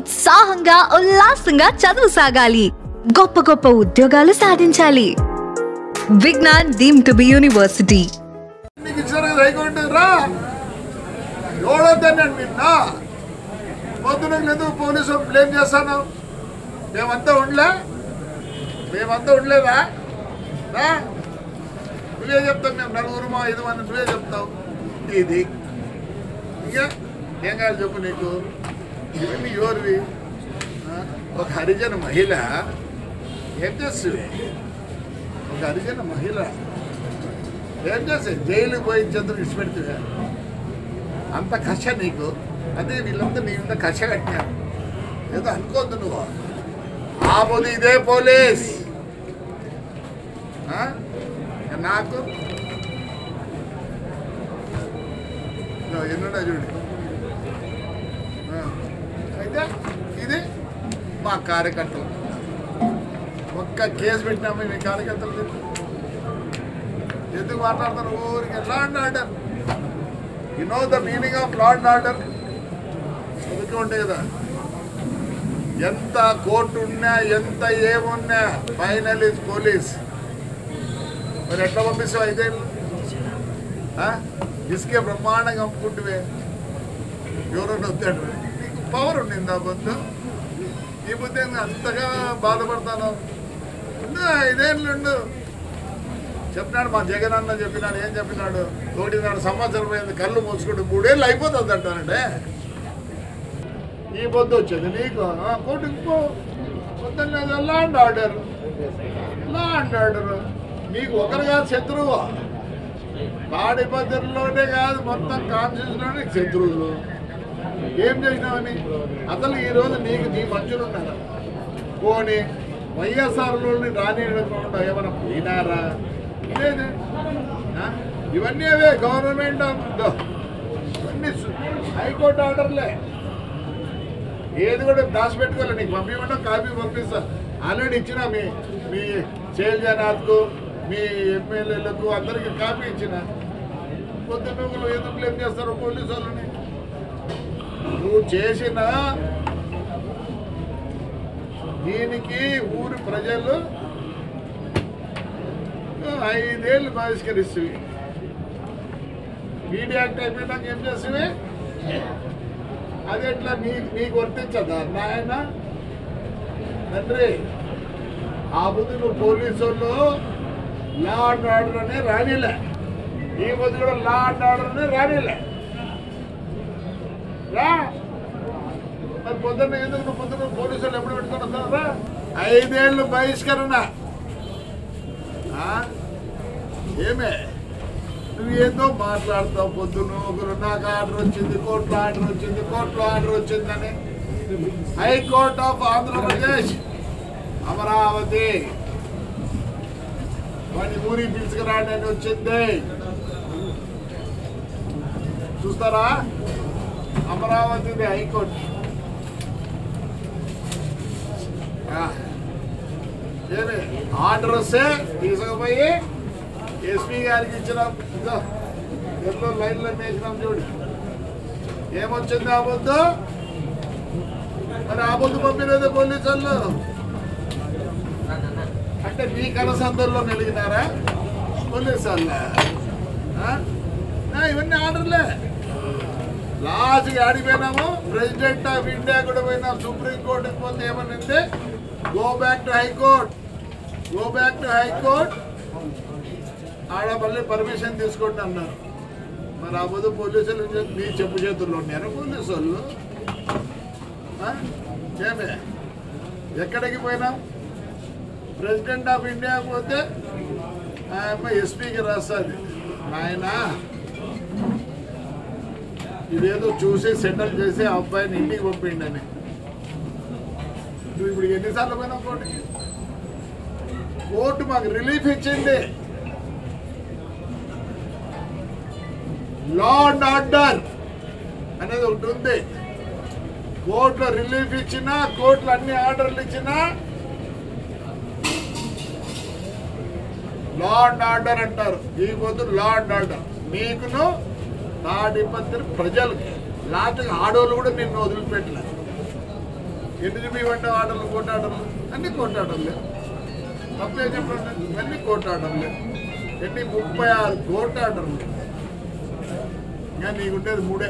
ఉత్సాహంగా ఉల్లాసంగా చదువు సాగాలి, గొప్ప గొప్ప ఉద్యోగాలు సాధించాలి. Vignan deemed to be university. Police blame చేస్తాను. మేమంతా ఉండలేదా? నువ్వే చెప్తావు. మేము 4-5 మంది నువ్వే చెప్తావు. ఇది ఇంకా ఏం కాదు చెప్పు నీకు. ఇవన్నీ ఎవరివి? ఒక హరిజన మహిళ ఏం చేస్తుంది? ఒక హరిజన మహిళ ఏం చేస్తే జైలుకి పోయి చంద్రుడు విడిచిపెడుతుంది. అంత కష నీకు. అదే వీళ్ళంతా నీ ఇంత కష కట్టినారు. ఏదో అనుకోద్దు నువ్వు. ఆపోదు ఇదే పోలీస్. నాకు ఎన్నున్నా చూడు. అయితే ఇది మా కార్యకర్తలు. ఒక్క కేసు పెట్టినాము మీ కార్యకర్తలు. ఎందుకు మాట్లాడతారు ఊరికి? Law and order. You know the meaning of law and order? చదువుతూ ఉంటాయి కదా. ఎంత కోర్టు ఉన్నా, ఎంత ఏమున్నా, ఫైనల్ ఇస్ పోలీస్. మరి ఎట్లా పంపిస్తావు? 5 ఏళ్ళు ఇసుకే బ్రహ్మాండంగా అమ్ముకుంటువే. ఎవరన్నా వద్దాడు. నీకు పవర్ ఉండింది ఆ బొద్దు. ఈ బుద్ధి అంతగా బాధపడతాను. 5 ఏళ్ళు చెప్పినాడు. మా జగన్ అన్న చెప్పినాడు. ఏం చెప్పినాడు? 1.5 సంవత్సరం అయింది కళ్ళు మూసుకుంటూ 3 ఏళ్ళు అయిపోతుంది అంటానంటే. ఈ పొద్దు వచ్చేది నీకు కోర్టుకు పొద్దున్న law and order. Law and order నీకు ఒకరు కాదు శత్రువు. తాడిపత్రిలోనే కాదు, మొత్తం కాన్స్టిట్యూషన్లోనే శత్రువులు. ఏం చేసినావని అసలు ఈరోజు నీకు నీ మనుషులు ఉన్నారా? పోనీ వైఎస్ఆర్లోని రానియకుండా ఏమైనా పోయినారా? లేదు. ఇవన్నీ అవే గవర్నమెంట్ ఇవన్నీ హైకోర్టు ఆర్డర్లే. ఏది కూడా దాచిపెట్టుకోలే. నీకు పంపించమంటే కాపీ పంపిస్తా. ఆల్రెడీ ఇచ్చిన మీ శైలజనాథ్కు, మీ ఎమ్మెల్యేలకు అందరికీ కాపీ ఇచ్చిన. పొద్దున్న నువ్వు ఎందుకు బ్లేమ్ చేస్తారు పోలీసు వాళ్ళని? నువ్వు చేసిన దీనికి ఊరి ప్రజలు 5 ఏళ్ళు బహిష్కరిస్తుంది. మీడియా యాక్ట్ అయిపోయినాక ఏం చేస్తుంది? అది ఎట్లా నీకు వర్తించదా నాయన? తండ్రి ఆ బుద్ధి నువ్వు పోలీసు వాళ్ళు లా అండ్ ఆర్డర్ అనే రానిలే. ఈ బుద్ధి కూడా లా అండ్ ఆర్డర్ అనే రానిలే. రా మరి పొద్దున్న ఎందుకు నువ్వు పొద్దున్న పోలీసు వాళ్ళు ఎప్పుడు పెట్టుకొని వస్తారా? 5 ఏళ్ళు బహిష్కరణ. ఏమే నువ్వు ఏందో మాట్లాడతావు పొద్దున్న. ఒకరు నాకు ఆర్డర్ వచ్చింది, కోర్టులో ఆర్డర్ వచ్చింది, కోర్టులో ఆర్డర్ వచ్చిందని. హైకోర్ట్ ఆఫ్ ఆంధ్రప్రదేశ్ అమరావతి వాడిని ఊరికి పిలుచుకురాని వచ్చింది. చూస్తారా? అమరావతిది హైకోర్టు. ఏమి ఆర్డర్ వస్తే తీసుకుపోయి ఎస్పీ గారికి ఇచ్చినాం. ఎల్లో లైన్లో వేసినాం చూడు. ఏమొచ్చింది ఆ పొద్దు? మరి ఆ పొద్దు పంపినదే పోలీసు వాళ్ళు. అంటే మీ కనసందుల్లో మెలిగినారా పోలీసు వాళ్ళు? ఇవన్నీ ఆర్డర్లే. లాస్ట్కి ఆడిపోయినాము. ప్రెసిడెంట్ ఆఫ్ ఇండియా కూడా పోయినాం. సుప్రీంకోర్టుకి పోతే ఏమనింది? Go back to high court, go back to high court. ఆడ మళ్ళీ పర్మిషన్ తీసుకోండి అన్నారు. మరి ఆ పొద్దు పోలీసులు మీ చెప్పు చేతుల్లో ఉన్నారు పోలీసు వాళ్ళు. ఏమే ఎక్కడికి పోయినాం? ప్రెసిడెంట్ ఆఫ్ ఇండియా పోతే ఆయమ్మ ఎస్పీకి రాస్తుంది, ఆయన ఇదేదో చూసి సెటిల్ చేసి ఆ అబ్బాయిని ఇంటికి పంపిండి అని. నువ్వు ఇప్పుడు ఎన్నిసార్లు పోయినావు కోర్టుకి? కోర్టు మాకు రిలీఫ్ ఇచ్చింది. లా అండ్ ఆర్డర్ అనేది ఒకటి ఉంది. కోర్టులో రిలీఫ్ ఇచ్చినా, కోర్టులో అన్ని ఆర్డర్లు ఇచ్చినా లా అండ్ ఆర్డర్ అంటారు. ఈ పొద్దు లా అండ్ ఆర్డర్ మీకును తాడిపత్రి ప్రజలకి. లాస్ట్కి ఆడవాళ్ళు కూడా నిన్ను వదిలిపెట్టలేదు. ఎన్ని చూపించబడ్డ ఆటలు కోటాటలు అన్ని కోటాటలే తప్పే చెప్పండి ఇవన్నీ కోటాటలే ఎన్ని 36 కోటాటలు ఇంకా నీకుండేది 3